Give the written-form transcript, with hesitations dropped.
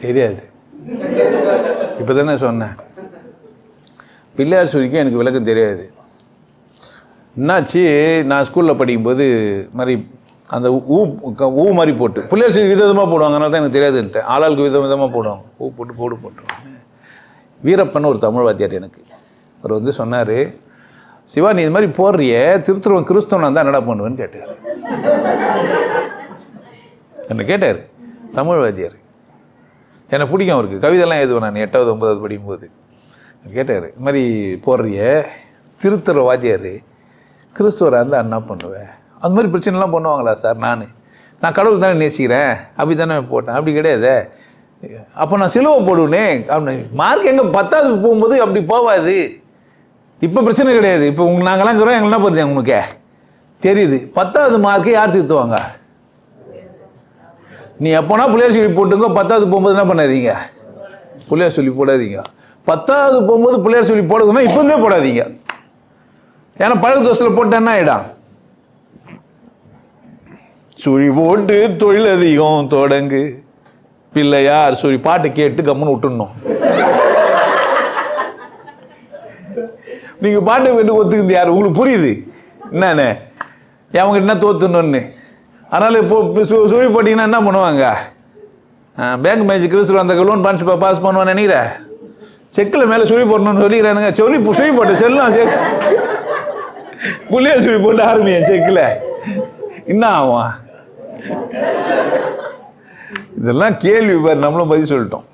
தெரியாது. இப்போ தானே சொன்னேன். பிள்ளையார் சுழிக்கும் எனக்கு விளக்கம் தெரியாது. என்னாச்சு, நான் ஸ்கூலில் படிக்கும்போது மாதிரி அந்த ஊ மாதிரி போட்டு பிள்ளையார் சுழி விதவிதமாக போடுவாங்க. அதனால தான் எனக்கு தெரியாதுன்ட்டு. ஆளாளுக்கு விதவிதமாக போடுவாங்க. ஊ போட்டு போட்டுருவாங்க. வீரப்பன் ஒரு தமிழ் வாத்தியார் எனக்கு அவர் வந்து சொன்னார், சிவா நீ இது மாதிரி போடுறிய திருத்துருவன் கிறிஸ்தவனாக தான் என்னடா பண்ணுவேன்னு கேட்டார். என்ன கேட்டார் தமிழ் வாத்தியார். எனக்கு பிடிக்கும் அவருக்கு. கவிதைலாம் எழுதுவேன் நான் 8வது 9வது படிக்கும்போது. கேட்டார், இது மாதிரி போடுறிய திருத்துற வாத்தியார் கிறிஸ்துவராக இருந்தால் என்ன பண்ணுவேன்? அது மாதிரி பிரச்சனைலாம் பண்ணுவாங்களா சார்? நான் கடவுள் தானே நேசிக்கிறேன், அப்படி தானே போட்டேன். அப்படி கிடையாது. அப்போ நான் சிலுவை போடுவேனே அப்படின்னு. மார்க் எங்கே 10வது போகும்போது அப்படி போவாது. இப்போ பிரச்சனை கிடையாது. இப்போ நாங்கள்லாம் இருக்கிறோம், எங்களுக்கு என்ன பண்ணுறேன் உங்களுக்கு தெரியுது. 10வது மார்க்கு யார் திருத்துவாங்க? நீ எப்போனா பிள்ளையார் சொல்லி போட்டுங்க. 10வது போகும்போது என்ன பண்ணாதீங்க, பிள்ளையார் சொல்லி போடாதீங்க. 10வது போகும்போது பிள்ளையார் சொல்லி போடுதுன்னா இப்போ இருந்தே போடாதீங்க. ஏன்னா பழக்க தோசையில் போட்டு என்ன ஆகிடும், சுழி போட்டு தொழில் அதிகம் தொடங்கு பிள்ளையார் சொல்லி பாட்டு கேட்டு கம்முன்னு விட்டுடணும். நீங்கள் பாட்டை கேட்டு ஒத்துக்குது யார்? உங்களுக்கு புரியுது என்னன்னு, அவங்க என்ன தோத்துணுன்னு. அதனால் இப்போ சுழி போட்டிங்கன்னா என்ன பண்ணுவாங்க? பேங்க் மேனேஜர் கிறிஸ்துவ அந்த லோன் பாஸ் பண்ணுவான்னு நினைக்கிறேன். செக்கில் மேலே சுழி போடணும்னு சொல்லிக்கிறானுங்க. சுழி போட்டு செல்லாம் புள்ளியார் சுழி போட்டு ஆரம்பிங்க செக்கில். என்ன ஆகும்? இதெல்லாம் கேள்வி பாரு, நம்மளும் பதில் சொல்லிட்டோம்.